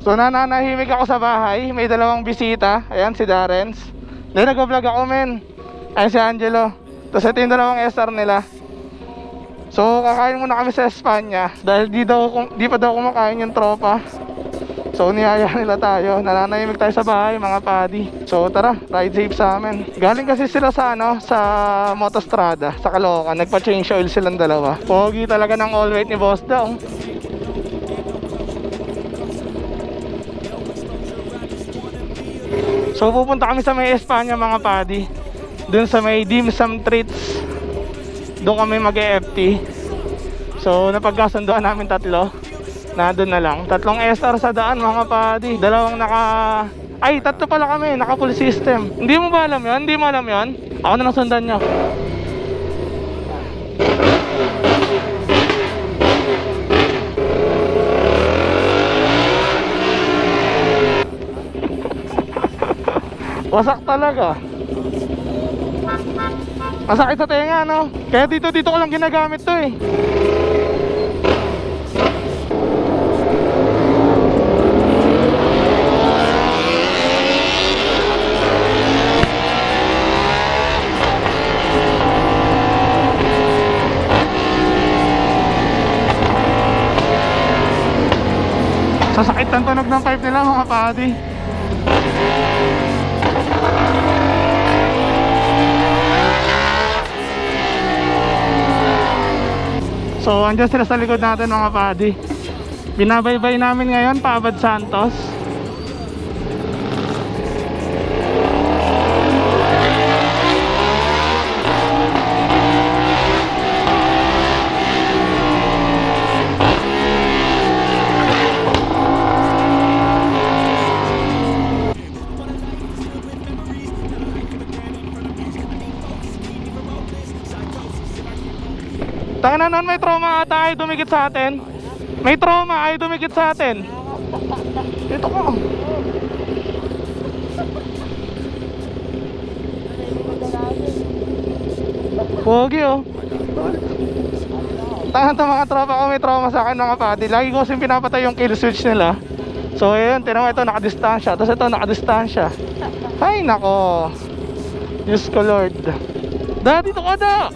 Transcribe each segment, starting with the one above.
So nananahimik ako sa bahay. May dalawang bisita. Ayan si Darrens. Then nag-vlog ako men. Ayan si Angelo. Tapos ito yung dalawang SR nila. So kakain muna kami sa Espanya. Dahil di pa daw kumakain yung tropa. So niyaya nila tayo. Nananahimik tayo sa bahay mga padi. So tara, ride safe sa amin. Galing kasi sila sa sa Motostrada, sa Caloocan. Nagpa-change oil silang dalawa. Pogi talaga ng all weight ni Boss daw. So pupunta kami sa may Espanya mga padi. Dun sa may dim sum treats. Doon kami mag-EFT. So napagkasunduan namin tatlo. Na doon na lang. Tatlong SR sa daan mga padi. Dalawang tatlo pala kami. Naka full system. Hindi mo ba alam yun? Hindi mo alam yun? Ako na lang sundan nyo. Wasak talaga. Masakit sa tenga no? Kaya dito ko lang ginagamit to eh. Sasakit ang tunog ng pipe nila mga padi. So andyan sila sa likod natin mga padi. Binabaybay namin ngayon paabad Santos. Tanga na nun, may trauma ata ay dumikit sa atin. May trauma ay dumikit sa atin. Ito ko. Pogi oh. Tanga to mga tropa ko, may trauma sa akin mga padi. Lagi ko kasing pinapatay yung kill switch nila. So ayun, tinawa ito nakadistansya. Tapos ito nakadistansya. Ay nako. Diyos ko Lord. Dito ka da.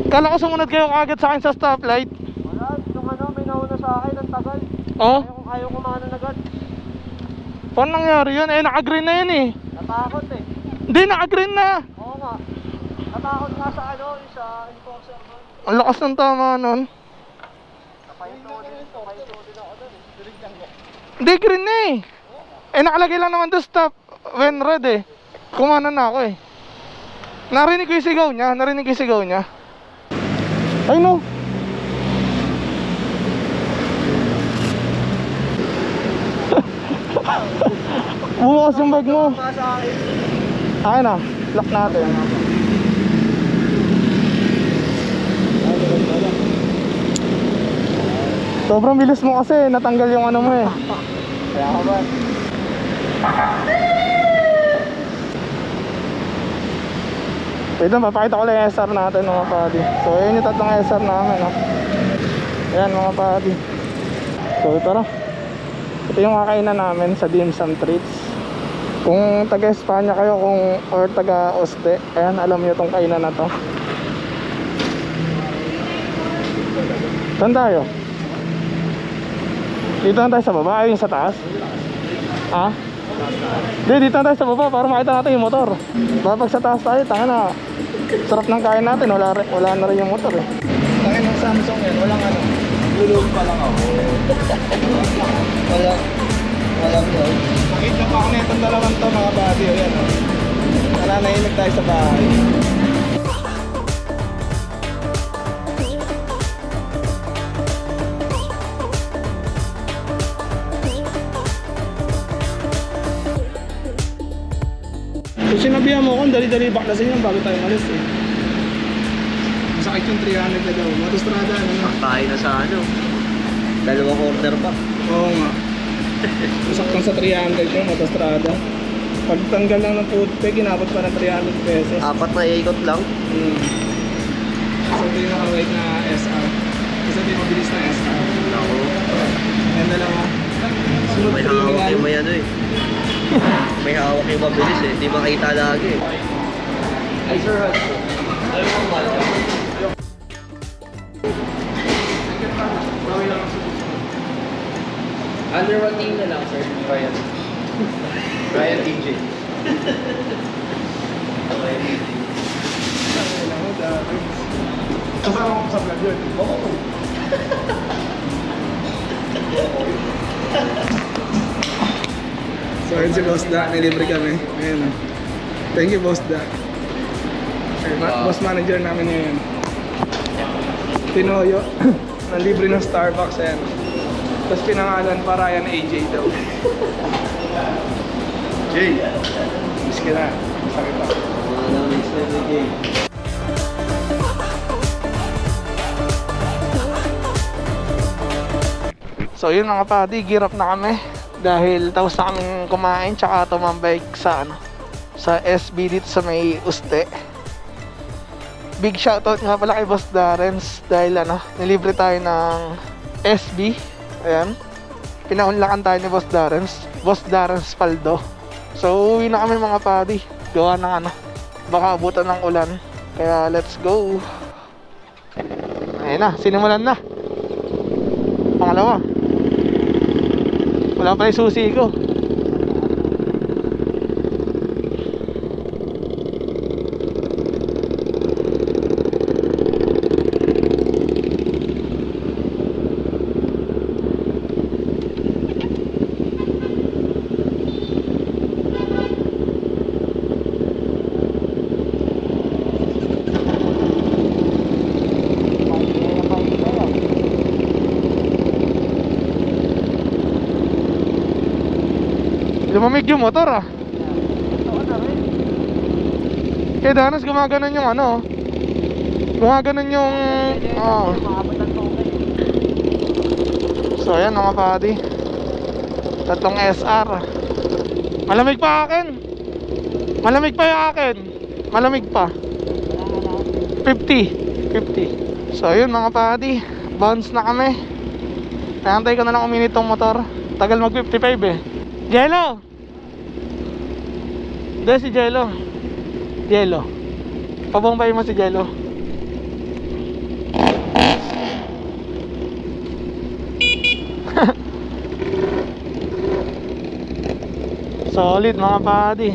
Kala ko sumunod kayo kagad sa akin sa stoplight. Wala, nung may nauna sa akin, ang tagal. Oh? Ayaw kumanan agad. Paano nangyari yun? Eh, naka-green na yun eh. Natakot eh. Hindi, naka-green na. Oo nga. Natakot nga sa sa enforcer nun. Ang lakas ng tama nun. Napahinto din ako dun eh. Hindi, green na eh. Eh, nakalagay lang naman to stop when red eh. Kumanan na ako eh. Narinig ko yung sigaw niya. Ay no. Bukas yung bag mo. Akin na, lock natin. Sobrang bilis mo kasi, natanggal yung ano mo eh. Kaya ka ba? Wait lang, papakita ko lang yung SR natin mga padi. So ayun yung tatlong SR namin oh. Ayan mga padi. So tara. Ito yung kakainan namin sa dim sum treats. Kung taga Espanya kayo or taga Oste, ayan alam nyo itong kainan na to. Saan tayo? Dito na tayo sa baba, ayun sa taas. Ha? Hindi, dito na tayo sa baba para makita natin yung motor. Pag sa taas tayo, tanga na. Sarap ng kain natin, wala na rin yung motor eh. Kaya ng Samsung yan, walang ano. Lulog pa lang ako. Walang yun. Nakita pa ako na itong dalawang to mga buddy. Ayan o. Nananahimik tayo sa bahay. Kung sinabihan mo kung dali-dali baklasin yan bago tayo malis eh. Masakit yung 300 na daw. Matustrada ano na. Tayo na sa ano. 2 corner pa. Oo nga. Masaktan sa 300 yung matustrada. Pagtanggal lang ng food peg, inabot pa ng 300 pesos. 4 na ikot lang. Isa ito yung nakawait na SR. Isa ito yung mabilis na SR. Ako. Ayan dalawa. Sunod May 3 hawak yan. yung may ano eh. May hawak yung mabilis eh. Hindi makita lagi eh. Ay sir, Under what team na lang, sir? Ryan. Ryan TJ. Kasama ko sa vlog yun. Oo. So yun si Boss Da, nilibre kami. Ayan. Thank you Boss Da. Boss manager namin ngayon. Tinoyo. Nalibre ng Starbucks yan. Tapos pinangalan pa Ryan AJ daw. Jay. Miss ka na. Sakit pa. So yun mga padi, gear up na kami. Dahil tapos na kaming kumain tsaka tumambay sa sa SB dito sa may Uste. Big shoutout nga pala kay Boss Darrens dahil nilibre tayo ng SB. Ayan. Pinaunlakan tayo ni Boss Darrens Paldo. So uwi na kami mga padi. Gawa ng baka abutan ng ulan. Kaya let's go. Ayun na, sinimulan na. Pangalawa. Wala pa yung susi ko. Lumamig yung motor Kaya danas gumaganon yung gumaganon yung So ayan mga padi, tatlong SR. Malamig pa akin. Malamig pa yung akin. Malamig pa 50. So ayun mga padi, bounce na kami. Nantay ko na lang uminit tong motor. Tagal mag 55 eh. Jello! Dahil si Jello. Pabombay mo si Jello. Solid mga padi.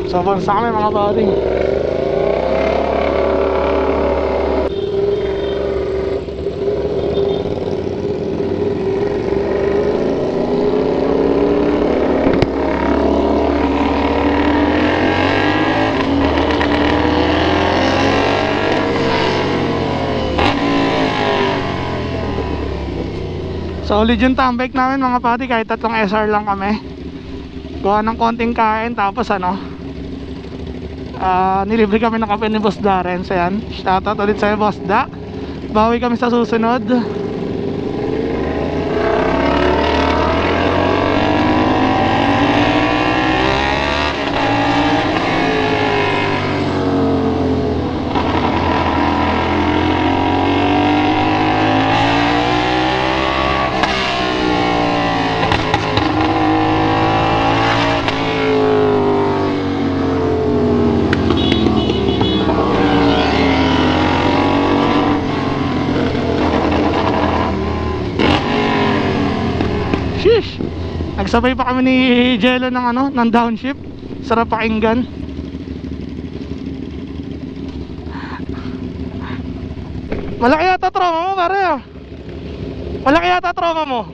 Sabon sa kami mga padi. Solid yung tambike namin mga pati, kahit tatlong SR lang kami. Gawa ng konting kain, tapos nilibre kami ng kape ni Boss Darrens. Ayan, shoutout ulit sa'yo Boss Da. Bawi kami sa susunod. Sheesh! Nagsabay pa kami ni Jello ng downshift. Sarap pakinggan. Malaki yata trauma mo pare Malaki yata trauma mo.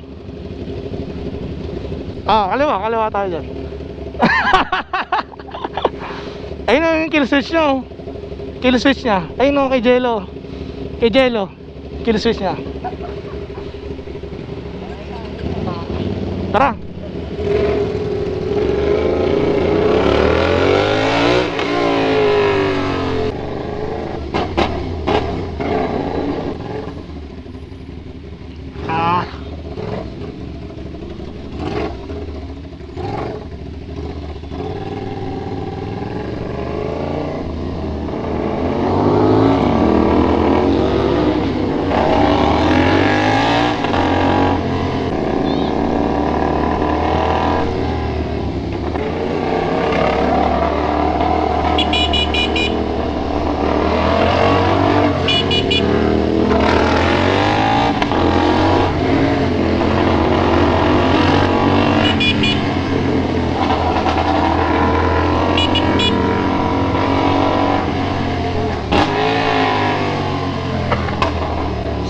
Kaliwa tayo dyan. Ayun o yung kill switch nyo. Kill switch nya. Ayun o kay Jello. Kill switch nya. Tara.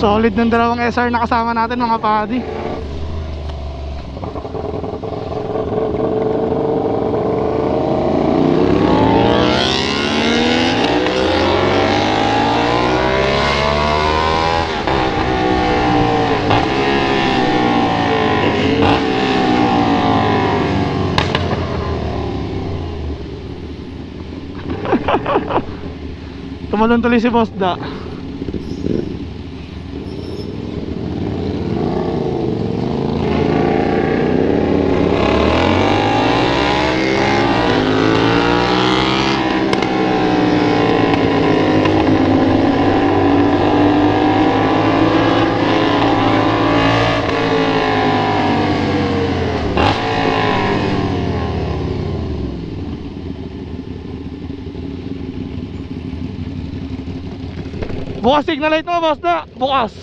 Solid ng dalawang SR na kasama natin mga padi. Tumalon tuloy si Boss Da. Bukas signal light mo, Boss Da. Bukas.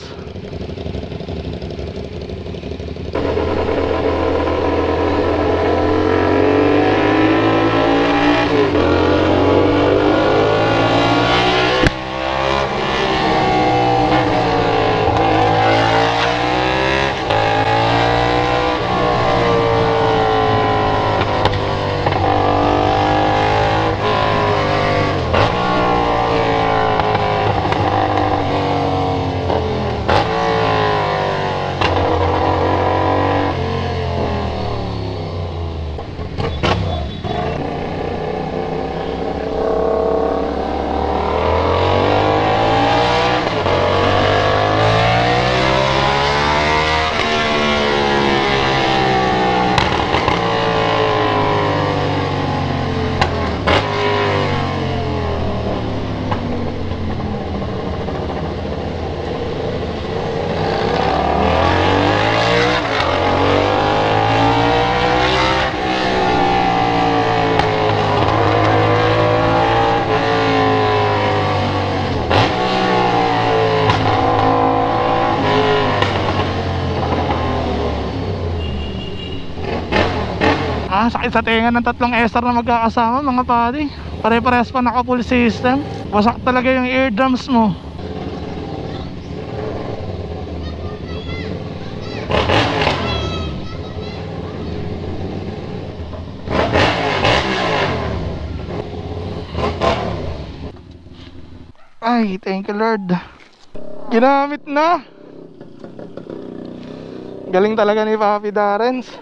Sakit sa tenga ng tatlong SR na magkakasama mga padi. Pare-parehas pa naka full system. Wasak talaga yung eardrums mo. Ay, thank you Lord. Ginamit na. Galing talaga ni Papi Darrens.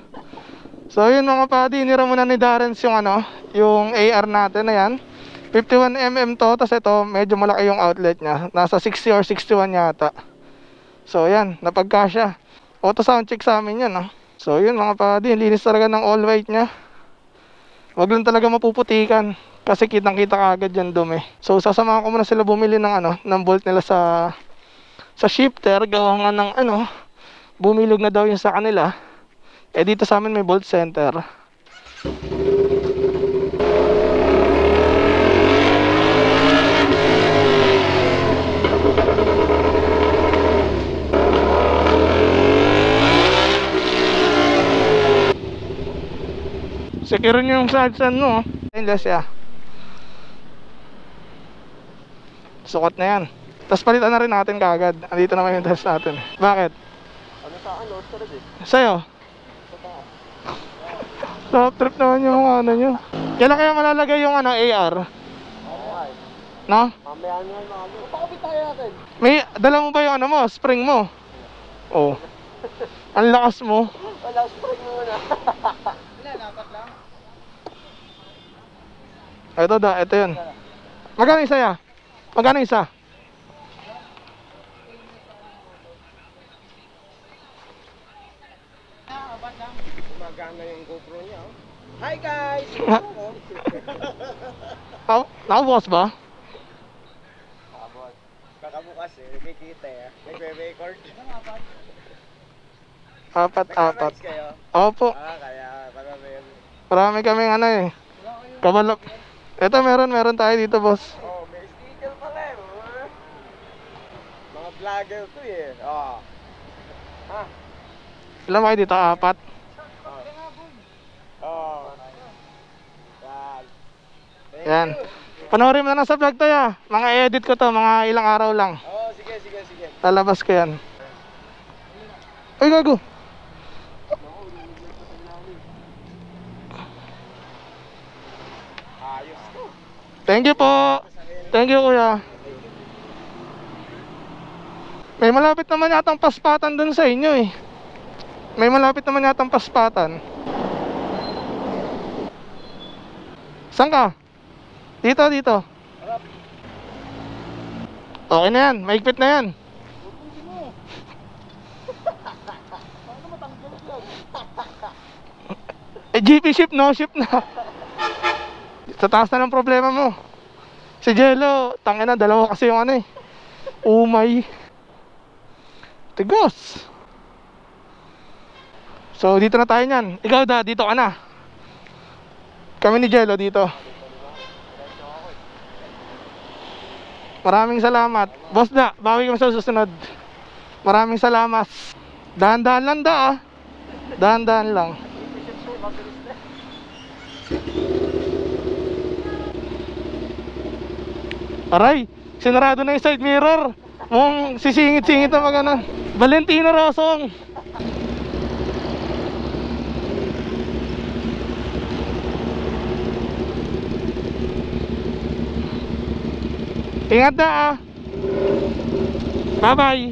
So yun mga padi, nira muna ni Darrens yung yung AR natin na yan. 51mm to, tas ito medyo malaki yung outlet nya. Nasa 60 or 61 yata. So yan, napagkasya. Auto sound check sa amin yan. So yun mga padi, linis talaga ng all white nya. Wag lang talaga mapuputikan kasi kitang kita kagad yan dumi. So sasamahan ko muna sila bumili ng ng bolt nila sa shifter. Gawa nga ng bumilog na daw yun sa kanila. Dito sa amin may bolt center. Secure yung sadsan mo. Stainless ya. Sukat na yan. Tapos palitan na rin natin kaagad. Andito naman yung test natin. Bakit? Ano sa akin, Oscar eh. Sa'yo? Top trip naman yung mga ano nyo. Kailan kaya malalagay yung ano, AR? No? Mamaya naman mga pakapit tayo natin. May, dala mo ba yung ano mo, spring mo? Oh. Ang lakas mo. Wala, spring mo na. Ito yun. Magkano isa ya? Magkano isa? Maganda yung GoPro niya. Oh. Hi guys! Nakabukas ba? Kakabukas eh, nakikita eh. Nagre-record. Apat. Nag-rides kayo? Opo. Kaya Marami kaming ano eh. Kabalap. Ito meron tayo dito, boss. oh, may sticker pala eh. Mga vlogger to eh. Oh. Ha? Ilan ba kayo dito? Apat. Oh. Yan. Panoorin mo na lang sa vlog to ya. Mga edit ko to, mga ilang araw lang. Oh, sige. Lalabas ko yan. Uy, gago. Ayos to. Thank you po. Thank you, kuya. May malapit naman yatang paspatan dun sa inyo eh. May malapit naman yatang paspatan. Saan ka? Dito. Okay na yan, maigpit na yan. GP ship no, ship na. Sa taas na ng problema mo. Si Jello, tangina, dalawa kasi yung ano eh. Umay. Tigos. So dito na tayo nyan. Ikaw da, dito ka na. Kami ni Jello dito. Maraming salamat. Boss da, bawi kami sa susunod. Maraming salamat. Dahan-dahan lang da ah. Dahan-dahan lang. Aray, sinarado na yung side mirror. Mong sisingit-singit na magana. Valentino Rosong. Ingat na ah. Bye bye.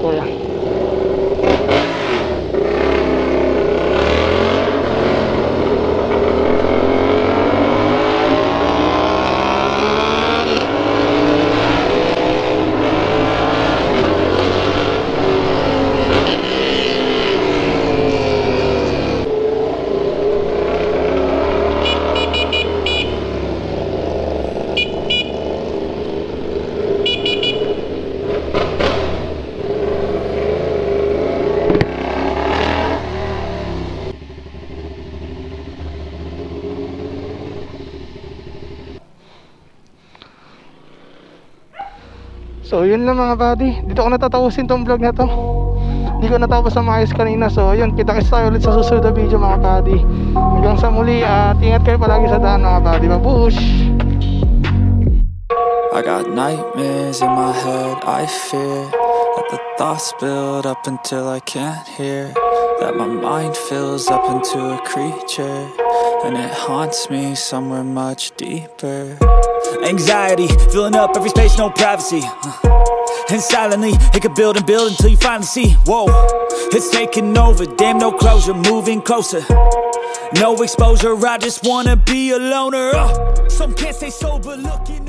Kuya. So yun lang mga buddy. Dito ko natatapusin tong vlog na to. Hindi ko natapos sa maayos kanina. So yun, kita-kits tayo ulit sa susunod na video mga buddy. Hanggang sa muli at ingat kayo palagi sa daan mga buddy. Babush! I got nightmares in my head, I fear that the thoughts build up until I can't hear, that my mind fills up into a creature, and it haunts me somewhere much deeper. Anxiety, filling up every space, no privacy. And silently, it could build and build until you finally see. Whoa, it's taking over, damn no closure, moving closer. No exposure, I just wanna be a loner. Some can't stay sober, looking